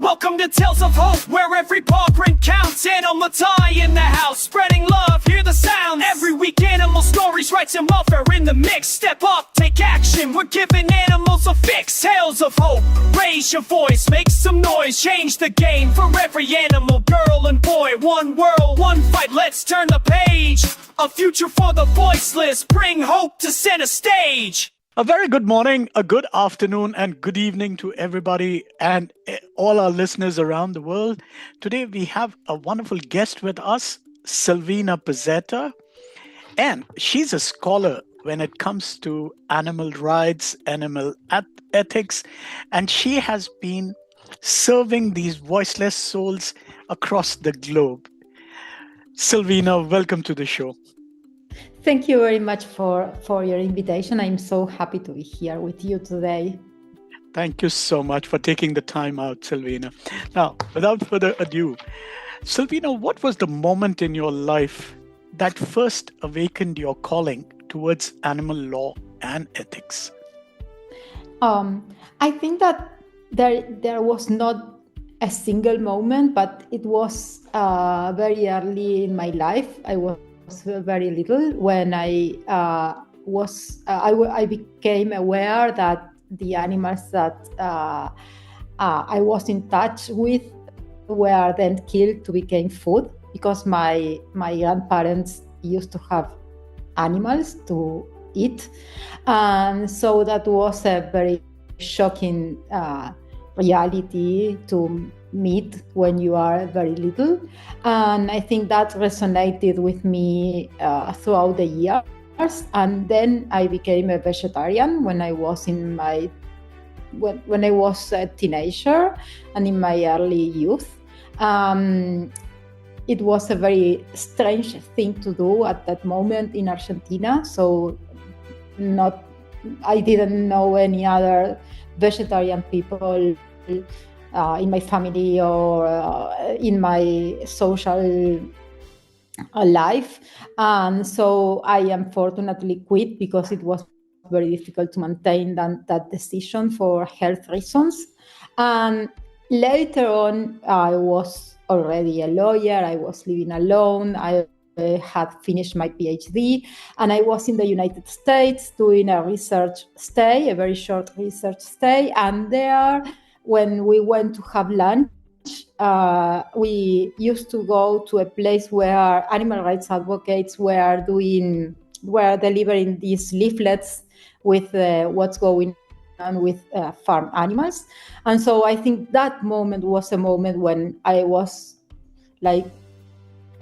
Welcome to Tales of Hope, where every paw print counts. Anil, Matai in the house, spreading love, hear the sounds. Every week animal stories, rights and welfare in the mix. Step up, take action, we're giving animals a fix. Tales of Hope, raise your voice, make some noise. Change the game for every animal, girl and boy. One world, one fight, let's turn the page. A future for the voiceless, bring hope to center stage. A very good morning, a good afternoon, and good evening to everybody and all our listeners around the world. Today we have a wonderful guest with us, Silvina Pezzetta, and she's a scholar when it comes to animal rights, animal ethics, and she has been serving these voiceless souls across the globe. Silvina, welcome to the show. Thank you very much for your invitation. I'm so happy to be here with you today. Thank you so much for taking the time out, Silvina. Now, without further ado, Silvina, what was the moment in your life that first awakened your calling towards animal law and ethics? I think that there was not a single moment, but it was very early in my life. I was very little when I became aware that the animals that I was in touch with were then killed to become food, because my grandparents used to have animals to eat, and so that was a very shocking reality to meet when you are very little, and I think that resonated with me throughout the years. And then I became a vegetarian when I was when I was a teenager and in my early youth. It was a very strange thing to do at that moment in Argentina. So I didn't know any other vegetarian people in my family or in my social life, and so I unfortunately quit because it was very difficult to maintain that decision for health reasons. And later on, I was already a lawyer. I was living alone. I had finished my Ph.D. and I was in the United States doing a very short research stay, and there, when we went to have lunch, we used to go to a place where animal rights advocates were delivering these leaflets with what's going on with farm animals. And so I think that moment was a moment when I was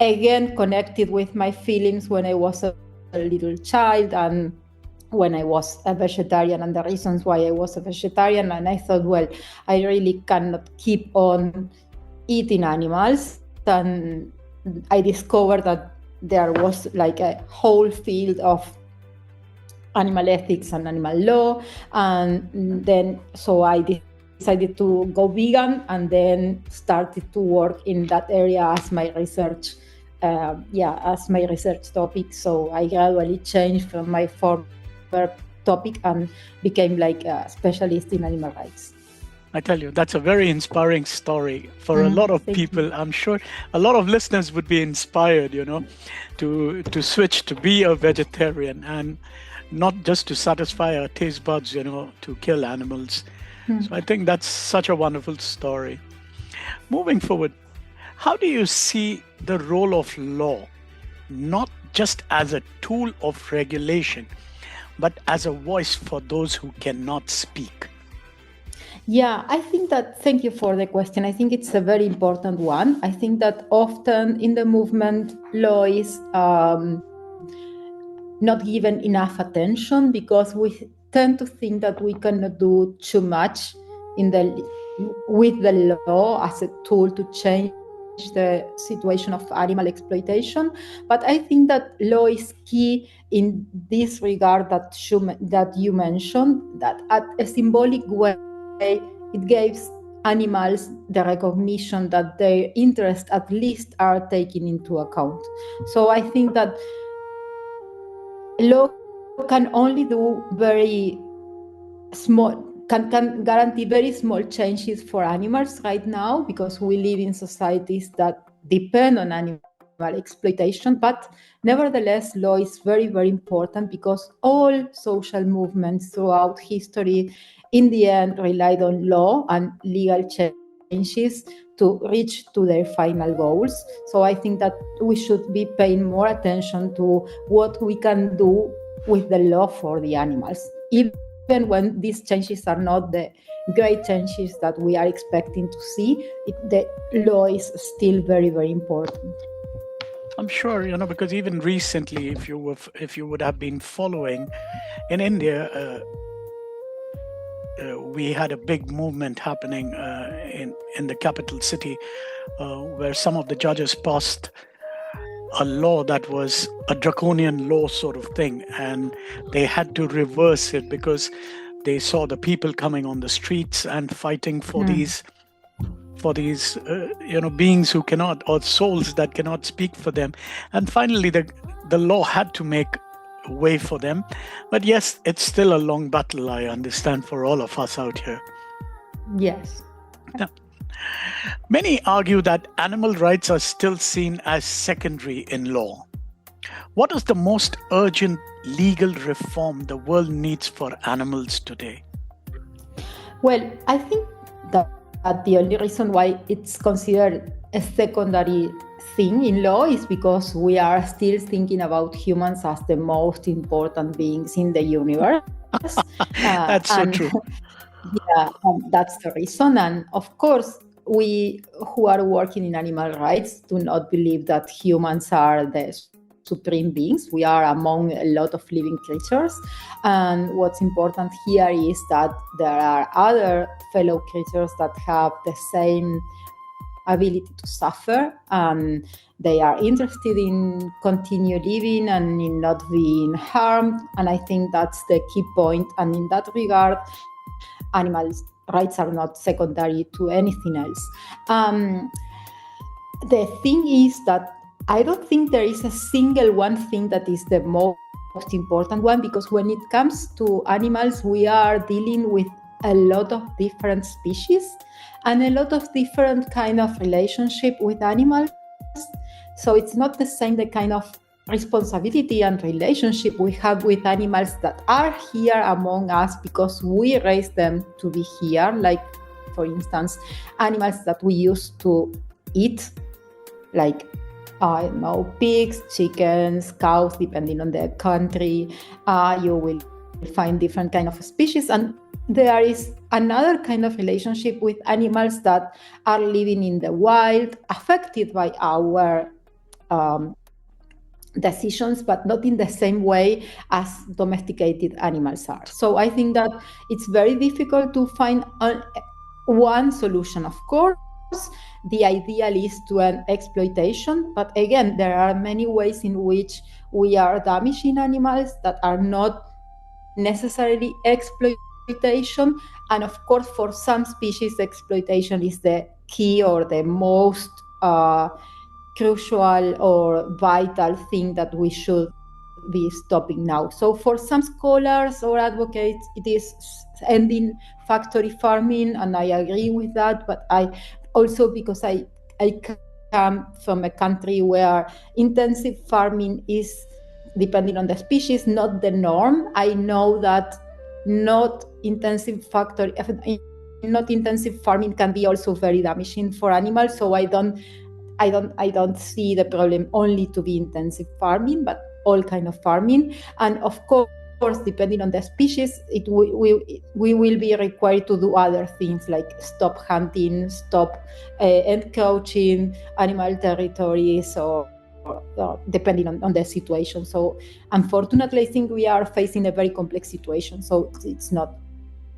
again connected with my feelings when I was a little child, and when I was a vegetarian, and the reasons why I was a vegetarian. And I thought, well, I really cannot keep on eating animals. And I discovered that there was a whole field of animal ethics and animal law. And then, so I decided to go vegan, and then started to work in that area as my research topic. So I gradually changed from my former topic and became a specialist in animal rights. I tell you, that's a very inspiring story for a lot of people. I'm sure a lot of listeners would be inspired, to switch to be a vegetarian, and not just to satisfy our taste buds, to kill animals. So I think that's such a wonderful story. Moving forward, how do you see the role of law, not just as a tool of regulation, but as a voice for those who cannot speak? Yeah, I think that, thank you for the question. I think it's a very important one. I think that often in the movement, law is not given enough attention, because we tend to think that we cannot do too much with the law as a tool to change the situation of animal exploitation. But I think that law is key in this regard that you mentioned, that at a symbolic way, it gives animals the recognition that their interests at least are taken into account. So I think that law can only do very small, can guarantee very small changes for animals right now, because we live in societies that depend on animal exploitation. But nevertheless, law is very, very important, because all social movements throughout history in the end relied on law and legal changes to reach to their final goals. So I think that we should be paying more attention to what we can do with the law for the animals, even when these changes are not the great changes that we are expecting to see. The law is still very, very important. I'm sure, because even recently, if you would have been following in India, we had a big movement happening in the capital city, where some of the judges passed a law that was a draconian law sort of thing, and they had to reverse it because they saw the people coming on the streets and fighting for these beings who cannot, or souls that cannot speak for them. And finally the law had to make way for them. But yes, it's still a long battle, I understand, for all of us out here. Yes. Yeah. Many argue that animal rights are still seen as secondary in law. What is the most urgent legal reform the world needs for animals today? Well, I think that the only reason why it's considered a secondary thing in law is because we are still thinking about humans as the most important beings in the universe. That's so true. Yeah, that's the reason. And of course, we who are working in animal rights do not believe that humans are the supreme beings. We are among a lot of living creatures. And what's important here is that there are other fellow creatures that have the same ability to suffer, and they are interested in continue living and in not being harmed. And I think that's the key point. And in that regard, animal rights are not secondary to anything else. The thing is that I don't think there is a single one thing that is the most important one, because when it comes to animals, we are dealing with a lot of different species and a lot of different kind of relationship with animals. So it's not the same, the kind of responsibility and relationship we have with animals that are here among us because we raise them to be here. Like, for instance, animals that we used to eat, like, I don't know, pigs, chickens, cows, depending on the country. You will find different kind of species. And there is another kind of relationship with animals that are living in the wild, affected by our decisions, but not in the same way as domesticated animals are. So I think that it's very difficult to find one solution. Of course, the ideal is to end exploitation, but again, there are many ways in which we are damaging animals that are not necessarily exploitation. And of course, for some species, exploitation is the key or the most crucial or vital thing that we should be stopping now. So for some scholars or advocates, it is ending factory farming, and I agree with that. But I also, because I come from a country where intensive farming is, depending on the species, not the norm. I know that not intensive farming can be also very damaging for animals. So I don't see the problem only to be intensive farming, but all kind of farming. And of course, depending on the species, we will be required to do other things like stop hunting, stop encroaching animal territories, or depending on the situation. So unfortunately, I think we are facing a very complex situation. So it's not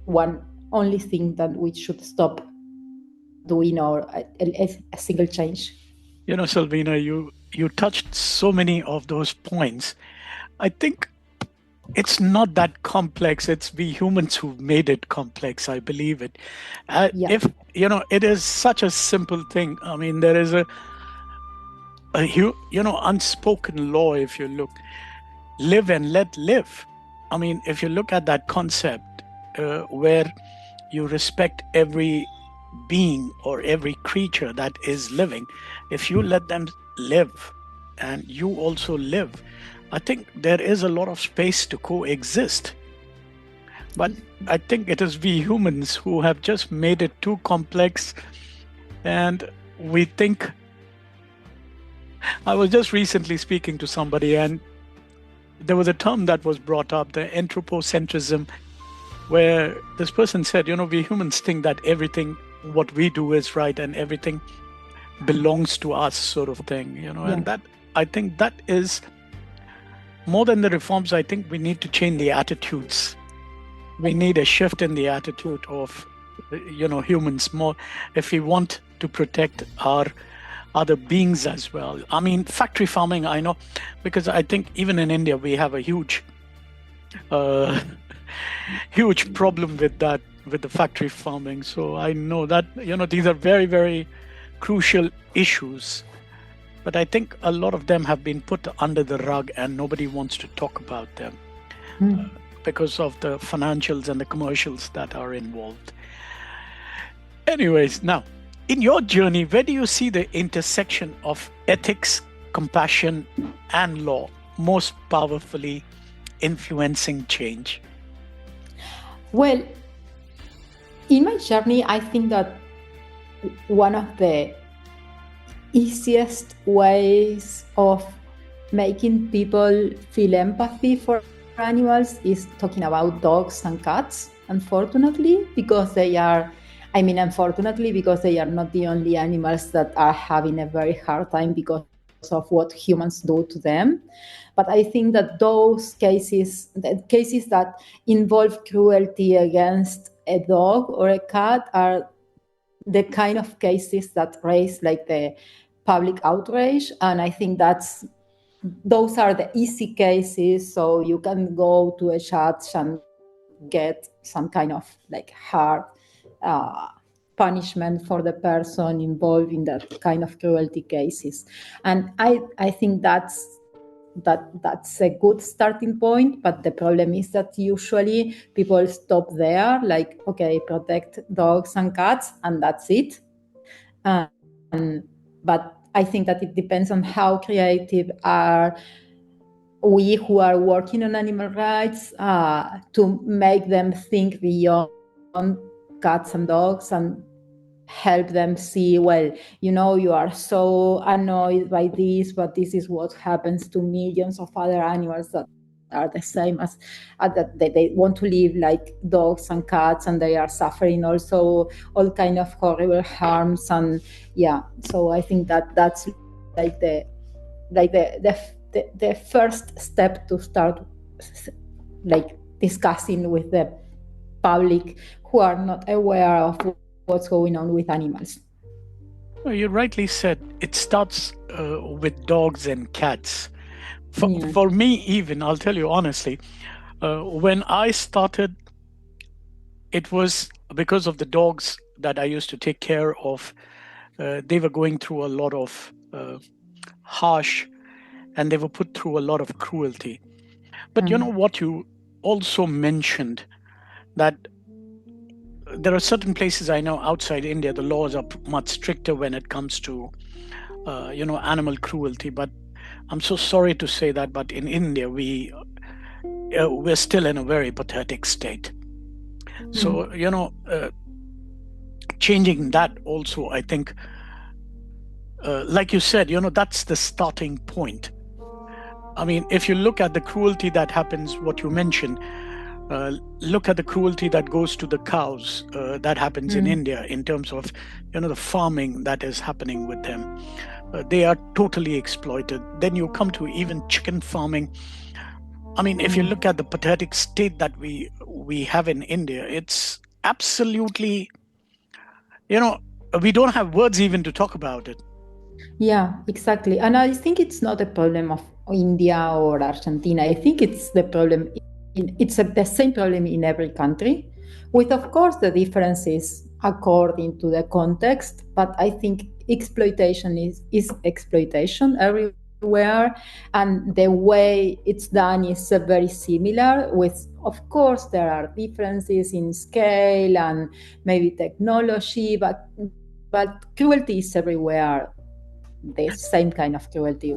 one only thing that we should stop doing, or a single change. Silvina, you touched so many of those points. I think it's not that complex. It's we humans who've made it complex. I believe it. If it is such a simple thing. I mean, there is a unspoken law. If you look, live and let live. I mean, if you look at that concept, where you respect every being or every creature that is living, if you let them live and you also live, I think there is a lot of space to coexist. But I think it is we humans who have just made it too complex, and we think. I was just recently speaking to somebody, and there was a term that was brought up, the anthropocentrism, where this person said, we humans think that everything what we do is right and everything belongs to us, sort of thing, and that, I think that is more than the reforms. I think we need to change the attitudes. We need a shift in the attitude of, humans more, if we want to protect our other beings as well. I mean, factory farming, I know, because I think even in India, we have a huge problem with that, with the factory farming. So I know that, these are very, very crucial issues. But I think a lot of them have been put under the rug and nobody wants to talk about them because of the financials and the commercials that are involved. Anyways, now, in your journey, where do you see the intersection of ethics, compassion, and law most powerfully influencing change? Well, in my journey, I think that one of the easiest ways of making people feel empathy for animals is talking about dogs and cats, unfortunately, because they are not the only animals that are having a very hard time because of what humans do to them. But I think that those cases, the cases that involve cruelty against a dog or a cat, are the kind of cases that raise like the public outrage. And I think those are the easy cases. So you can go to a judge and get some kind of like hard punishment for the person involved in that kind of cruelty cases. And I think that's a good starting point. But the problem is that usually people stop there, like, okay, protect dogs and cats, and that's it. But I think that it depends on how creative are we who are working on animal rights to make them think beyond cats and dogs and help them see, well, you are so annoyed by this, but this is what happens to millions of other animals that are the same as that they want to live like dogs and cats, and they are suffering also all kind of horrible harms. And so I think that's like the first step to start like discussing with the public who are not aware of what's going on with animals. You rightly said it starts with dogs and cats. For me, even, I'll tell you honestly, when I started, it was because of the dogs that I used to take care of. They were going through a lot of harsh, and they were put through a lot of cruelty. But you know what you also mentioned, that there are certain places I know outside India, the laws are much stricter when it comes to, animal cruelty. But I'm so sorry to say that, but in India, we're still in a very pathetic state. So, changing that also, I think, like you said, that's the starting point. I mean, if you look at the cruelty that happens, what you mentioned, look at the cruelty that goes to the cows that happens in India in terms of, the farming that is happening with them. They are totally exploited. Then you come to even chicken farming. I mean, if you look at the pathetic state that we have in India, it's absolutely, we don't have words even to talk about it. Yeah, exactly. And I think it's not a problem of India or Argentina. I think it's the problem. It's the same problem in every country, with, of course, the differences according to the context. But I think exploitation is exploitation everywhere. everywhere, and the way it's done is very similar. With, of course, there are differences in scale and maybe technology, but cruelty is everywhere. The same kind of cruelty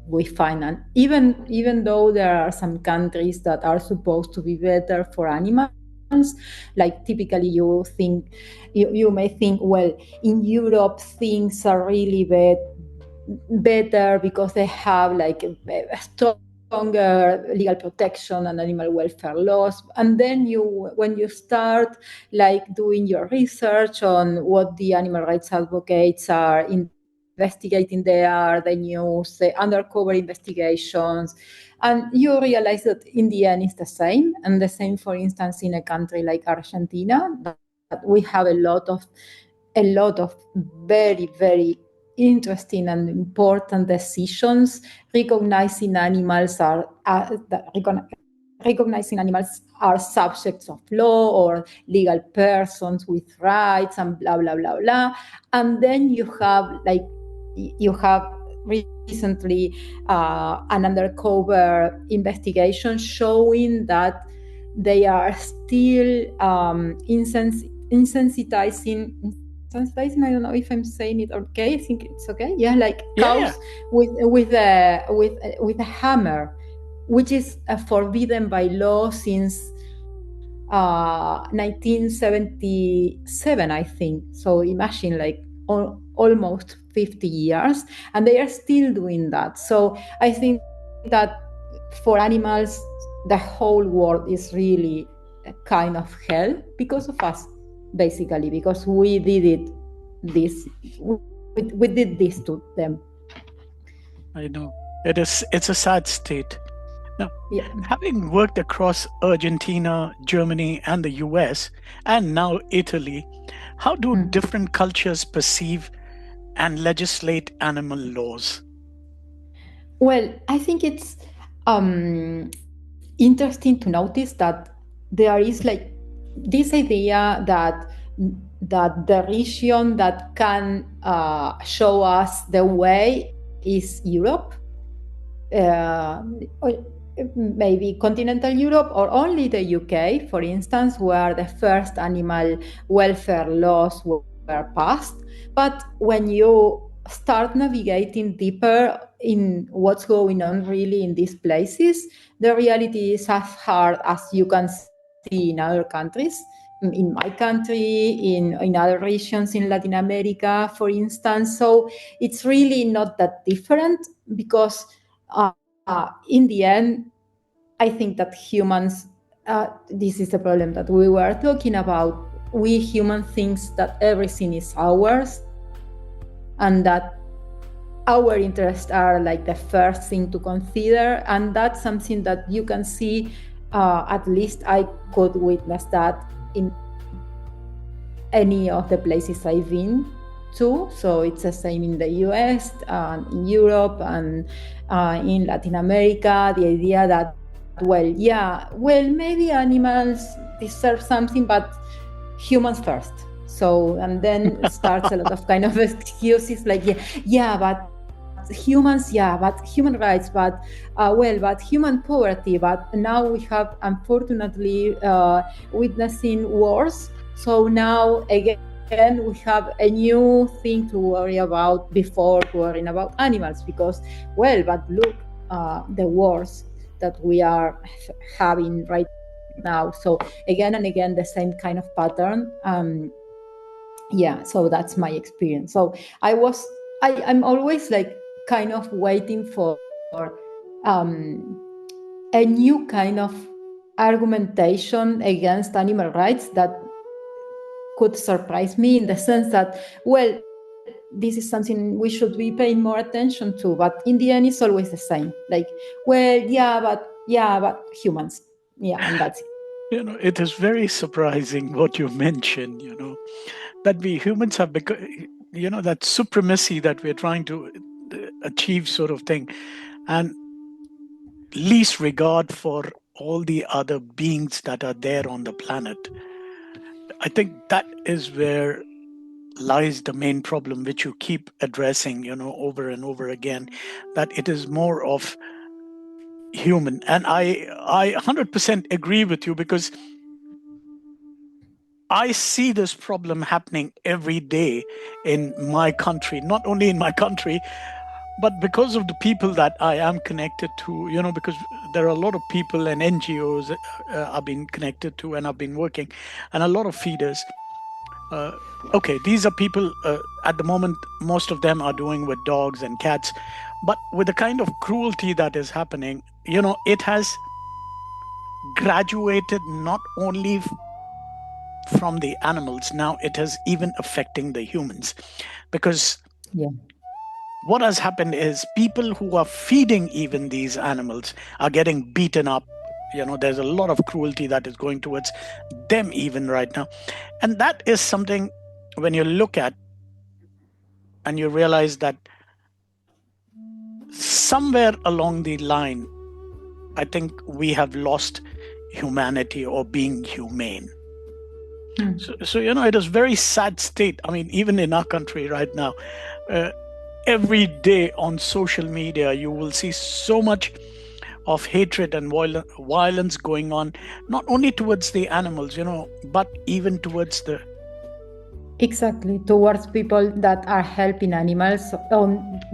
we find, and even though there are some countries that are supposed to be better for animals, like typically you may think, well, in Europe things are really better because they have like a stronger legal protection and animal welfare laws. And then when you start like doing your research on what the animal rights advocates are investigating there, the news, the undercover investigations, and you realize that in the end it's the same. And the same, for instance, in a country like Argentina, that we have a lot of very, very interesting and important decisions recognizing animals are subjects of law or legal persons with rights and blah blah blah blah. And then you have recently an undercover investigation showing that they are still insensitizing. I don't know if I'm saying it okay. I think it's okay. Yeah, like cows with a hammer, which is forbidden by law since 1977, I think. So imagine like almost 50 years, and they are still doing that. So I think that for animals, the whole world is really a kind of hell because of us, basically, because we did this to them. I know. It's a sad state. Now, having worked across Argentina, Germany, and the US, and now Italy, how do different cultures perceive and legislate animal laws? Well, I think it's interesting to notice that there is like this idea that the region that can show us the way is Europe, maybe continental Europe, or only the UK, for instance, where the first animal welfare laws were passed. But when you start navigating deeper in what's going on really in these places, the reality is as hard as you can see in other countries. In my country, in other regions in Latin America, for instance. So it's really not that different, because in the end, I think that humans, this is the problem that we were talking about. We human thinks that everything is ours, and that our interests are like the first thing to consider. And that's something that you can see, at least I could witness that in any of the places I've been to. So it's the same in the US, in Europe, and in Latin America. The idea that, maybe animals deserve something, but humans first. So, and then starts a lot of kind of excuses like, but humans, but human rights, but human poverty. But now we have, unfortunately, witnessing wars. So now again, we have a new thing to worry about before worrying about animals, because, but look, the wars that we are having right now. So again and again, the same kind of pattern. So that's my experience. So I'm always like kind of waiting for a new kind of argumentation against animal rights that could surprise me, in the sense that, this is something we should be paying more attention to. But in the end, it's always the same. Like, but humans. And that's it. It is very surprising what you mentioned, that we humans have become, that supremacy that we're trying to achieve sort of thing, and least regard for all the other beings that are there on the planet. I think that is where lies the main problem, which you keep addressing, over and over again, that it is more of human. And I 100% agree with you, because I see this problem happening every day in my country, not only in my country, but because of the people that I am connected to, because there are a lot of people and NGOs I've been connected to and I've been working, and a lot of feeders. Okay, these are people, at the moment, most of them are doing with dogs and cats, but with the kind of cruelty that is happening, it has graduated not only from the animals, now it is even affecting the humans, because what has happened is people who are feeding even these animals are getting beaten up. There's a lot of cruelty that is going towards them even right now. And that is something, when you look at and you realize that somewhere along the line, I think we have lost humanity or being humane. So it is very sad state. I mean, even in our country right now, every day on social media, you will see so much of hatred and violence going on, not only towards the animals, but even towards the... Exactly, towards people that are helping animals.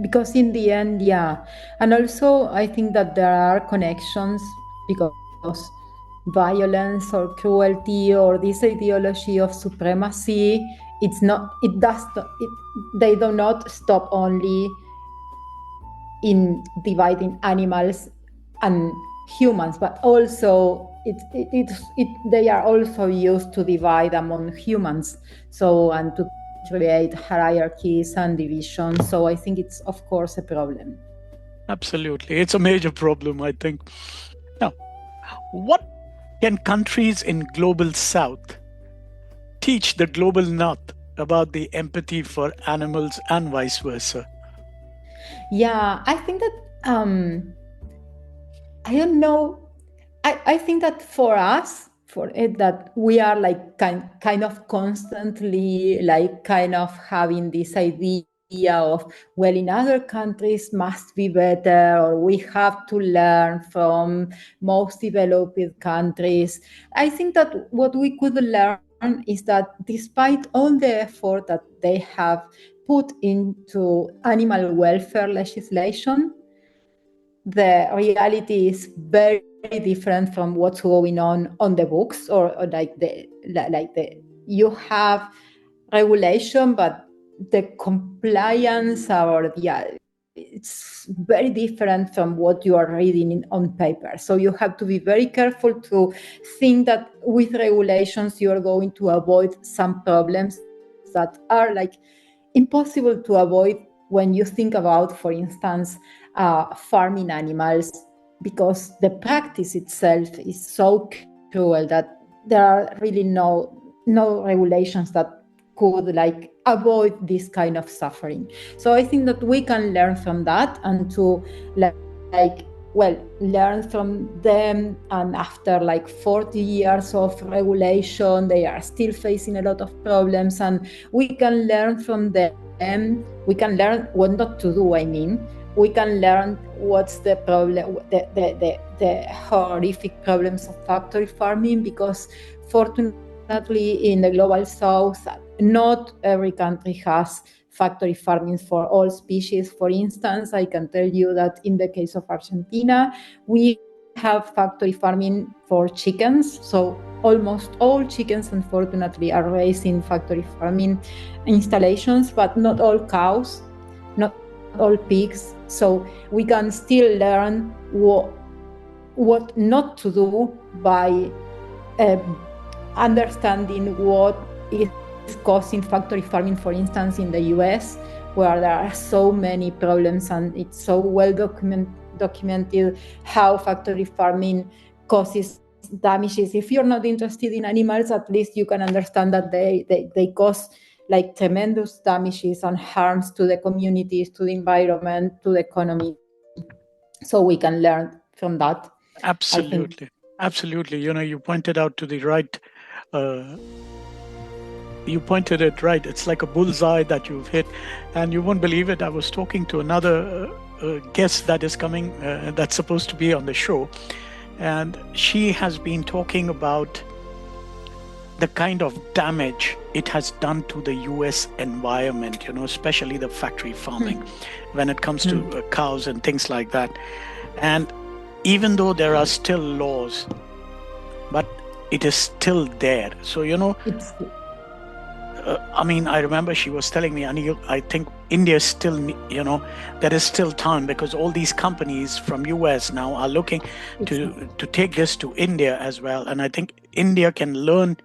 Because in the end, and also I think that there are connections, because violence or cruelty or this ideology of supremacy, they do not stop only in dividing animals and humans, but also they are also used to divide among humans, and to create hierarchies and divisions. So I think it's, of course, a problem. Absolutely, it's a major problem, I think. Now, what can countries in global south teach the global north about the empathy for animals and vice versa? Yeah, I think that I don't know. I think that for us, that we are like kind of constantly like kind of having this idea of, well, in other countries must be better, or we have to learn from most developed countries. I think that what we could learn is that despite all the effort that they have put into animal welfare legislation, the reality is very different from what's going on the books, or you have regulation, but the compliance it's very different from what you are reading on paper. So you have to be very careful to think that with regulations you are going to avoid some problems that are like impossible to avoid when you think about, for instance, farming animals, because the practice itself is so cruel that there are really no regulations that could like avoid this kind of suffering. So I think that we can learn from that, and to learn from them. And after like 40 years of regulation, they are still facing a lot of problems, and we can learn from them. We can learn what not to do. I mean, we can learn what's the problem, the horrific problems of factory farming, because fortunately in the global south, not every country has factory farming for all species. For instance, I can tell you that in the case of Argentina, we have factory farming for chickens. So almost all chickens, unfortunately, are raised in factory farming installations, but not all cows, not all pigs. So we can still learn what not to do by understanding what is causing factory farming, for instance, in the US, where there are so many problems, and it's so well documented how factory farming causes damages. If you're not interested in animals, at least you can understand that they cause like tremendous damages and harms to the communities, to the environment, to the economy. So we can learn from that. Absolutely. Absolutely. You pointed out to the right you pointed it right. It's like a bullseye that you've hit, and you won't believe it. I was talking to another guest that is coming, that's supposed to be on the show, and she has been talking about the kind of damage it has done to the US environment, especially the factory farming when it comes to cows and things like that. And even though there are still laws, but it is still there. So, I remember she was telling me, Anil, I think India is still, there is still time, because all these companies from US now are looking to take this to India as well. And I think India can learn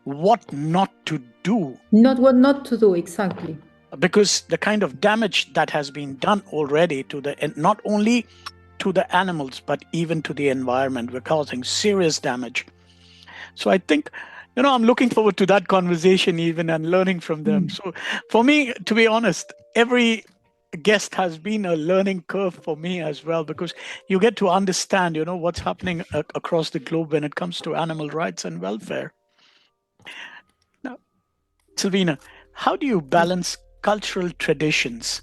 what not to do. Not what not to do, exactly. Because the kind of damage that has been done already not only to the animals, but even to the environment, we're causing serious damage. So I think, I'm looking forward to that conversation even, and learning from them. So for me, to be honest, every guest has been a learning curve for me as well, because you get to understand, what's happening across the globe when it comes to animal rights and welfare. Now, Silvina, how do you balance cultural traditions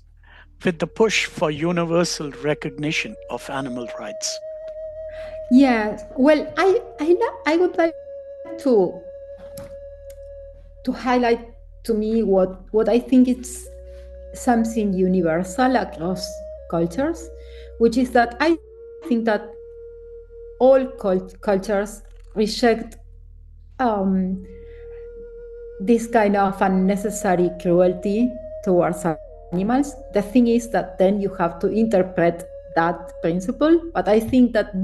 with the push for universal recognition of animal rights? Yes, well, I would like to highlight to me what I think it's something universal across cultures, which is that I think that all cultures reject this kind of unnecessary cruelty towards animals. The thing is that then you have to interpret that principle, but I think that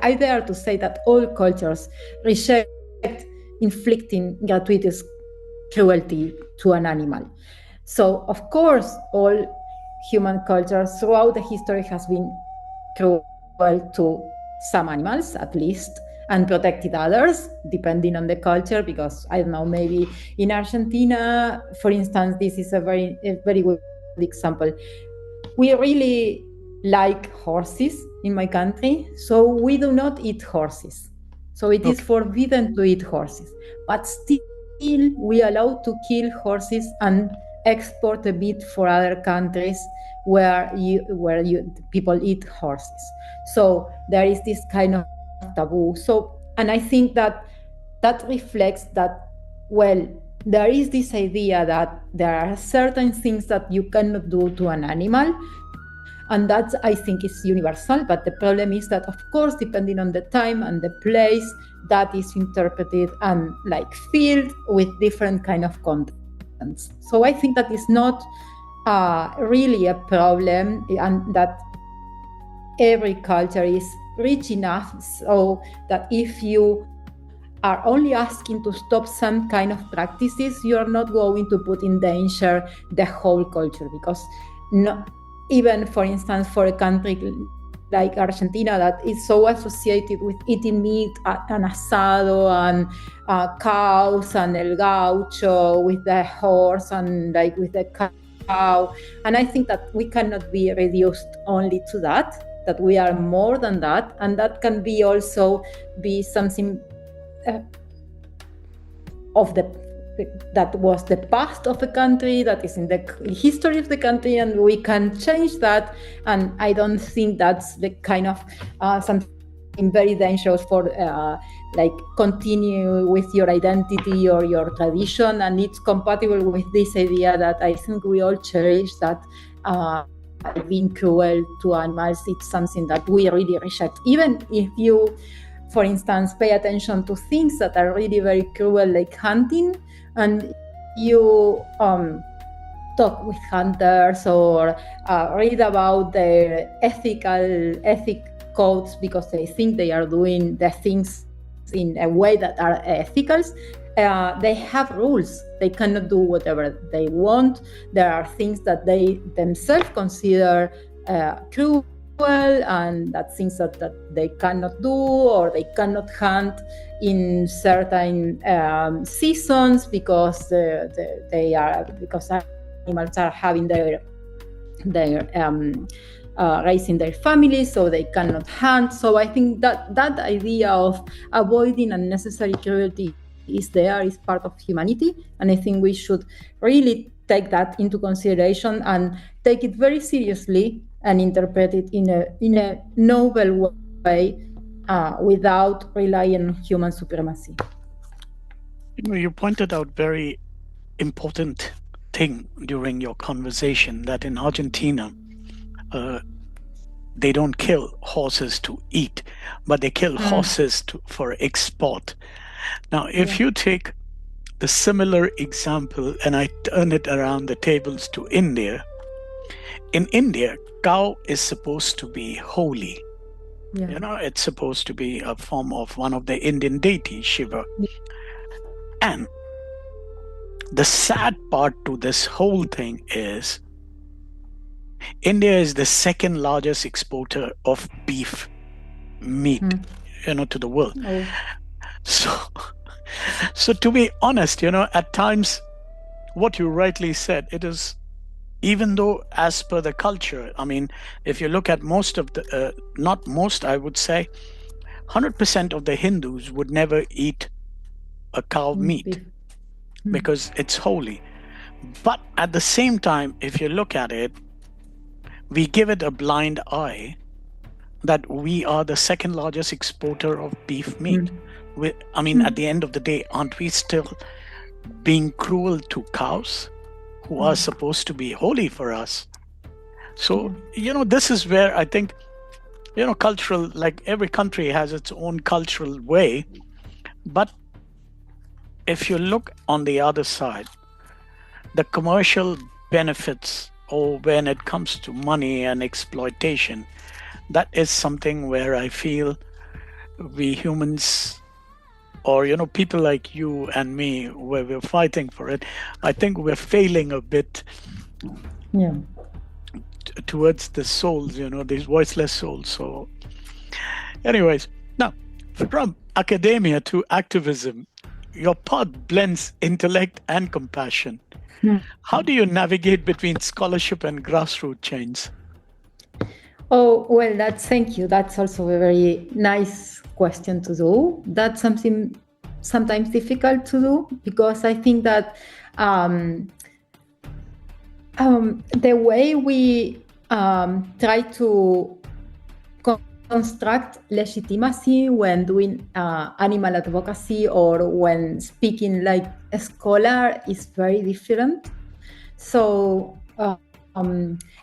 I dare to say that all cultures reject inflicting gratuitous cruelty to an animal. So, of course, all human cultures throughout the history has been cruel to some animals, at least, and protected others, depending on the culture, because, I don't know, maybe in Argentina, for instance, this is a very good example. We really like horses in my country, so we do not eat horses. So it is forbidden to eat horses, but still we allow to kill horses and export a bit for other countries where people eat horses. So there is this kind of taboo. So, and I think that reflects that, well, there is this idea that there are certain things that you cannot do to an animal, and that I think is universal. But the problem is that, of course, depending on the time and the place, that is interpreted and filled with different kind of contents. So I think that is not really a problem, and that every culture is rich enough so that if you are only asking to stop some kind of practices, you are not going to put in danger the whole culture, because even, for instance, for a country like Argentina that is so associated with eating meat and asado and cows and el gaucho, with the horse and with the cow. And I think that we cannot be reduced only to that we are more than that, and that can be also be something that was the past of the country, that is in the history of the country, and we can change that. And I don't think that's the kind of something very dangerous for continue with your identity or your tradition, and it's compatible with this idea that I think we all cherish, that being cruel to animals, it's something that we really reject. Even if you, for instance, pay attention to things that are really very cruel, like hunting, and you talk with hunters or read about their ethic codes, because they think they are doing the things in a way that are ethical. They have rules. They cannot do whatever they want. There are things that they themselves consider cruel, and that things that they cannot do, or they cannot hunt in certain seasons because because animals are having their raising their families, so they cannot hunt. So I think that idea of avoiding unnecessary cruelty is there, is part of humanity. And I think we should really take that into consideration and take it very seriously and interpret it in a novel way without relying on human supremacy. You pointed out very important thing during your conversation that in Argentina, they don't kill horses to eat, but they kill horses for export. Now, if you take the similar example and I turn it around the tables to India, in India, cow is supposed to be holy. You know, it's supposed to be a form of one of the Indian deities, Shiva. And the sad part to this whole thing is India is the second largest exporter of beef meat, to the world. So to be honest, at times, what you rightly said, it is, even though as per the culture, I mean, if you look at most of the, not most, I would say, 100% of the Hindus would never eat a cow meat because it's holy. But at the same time, if you look at it, we give it a blind eye that we are the second largest exporter of beef meat. At the end of the day, aren't we still being cruel to cows who are supposed to be holy for us? So, this is where I think, cultural, like every country has its own cultural way. But if you look on the other side, the commercial benefits, or when it comes to money and exploitation, that is something where I feel we humans, or people like you and me, where we're fighting for it, I think we're failing a bit towards the souls, these voiceless souls. So anyways, now from academia to activism, your path blends intellect and compassion. How do you navigate between scholarship and grassroots change? Oh, well, thank you. That's also a very nice question to do. That's something sometimes difficult to do, because I think that the way we try to construct legitimacy when doing animal advocacy or when speaking like a scholar is very different. So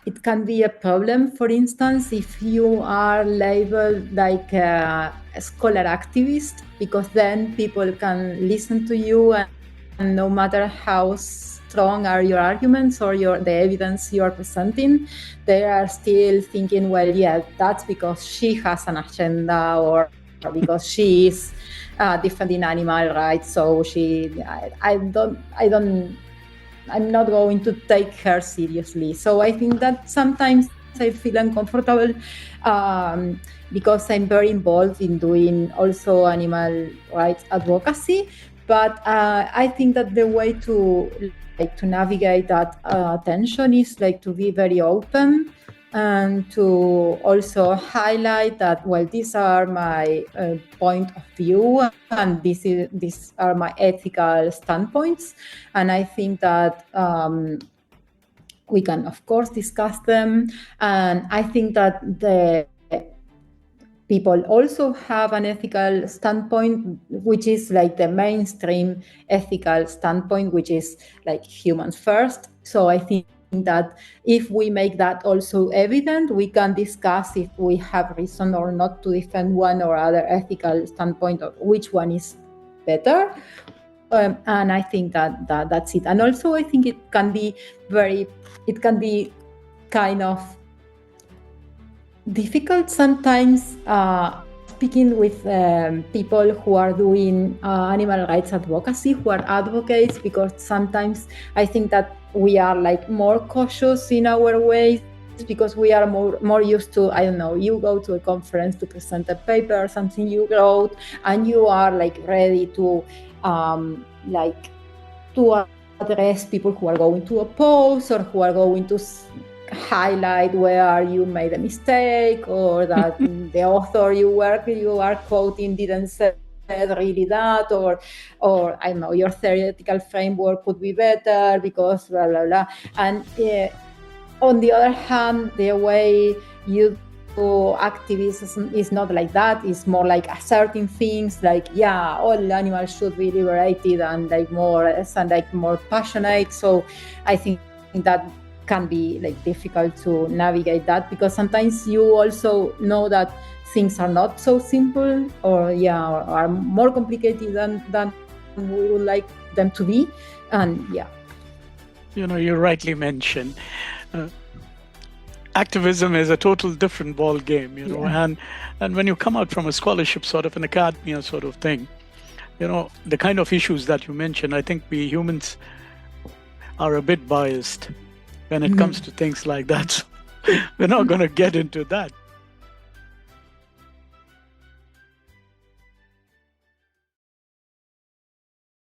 it can be a problem, for instance, if you are labeled like a scholar activist, because then people can listen to you, and no matter how strong are your arguments or the evidence you are presenting, they are still thinking, well, yeah, that's because she has an agenda, or because she is defending animal rights. So I'm not going to take her seriously. So I think that sometimes I feel uncomfortable because I'm very involved in doing also animal rights advocacy. But I think that the way to navigate that tension is to be very open and to also highlight that, well, these are my point of view, and these are my ethical standpoints, and I think that we can, of course, discuss them. And I think that the people also have an ethical standpoint, which is the mainstream ethical standpoint, which is humans first. So I think that if we make that also evident, we can discuss if we have reason or not to defend one or other ethical standpoint, or which one is better. And I think that's it. And also I think it can be kind of difficult sometimes speaking with people who are doing animal rights advocacy, who are advocates, because sometimes I think that we are more cautious in our ways, because we are more used to, I don't know, you go to a conference to present a paper or something you wrote, and you are ready to address people who are going to oppose, or who are going to highlight where you made a mistake, or that the author you are quoting didn't say really that, or I don't know, your theoretical framework could be better because blah blah blah. And on the other hand, the way you do activism is not like that. It's more like asserting things like, yeah, all animals should be liberated and like more passionate. So I think that can be like difficult to navigate that, because sometimes you also know that things are not so simple, or are more complicated than we would like them to be. And you rightly mentioned activism is a total different ball game, and when you come out from a scholarship sort of an academia sort of thing, the kind of issues that you mentioned, I think we humans are a bit biased when it comes to things like that. So we're not going to get into that.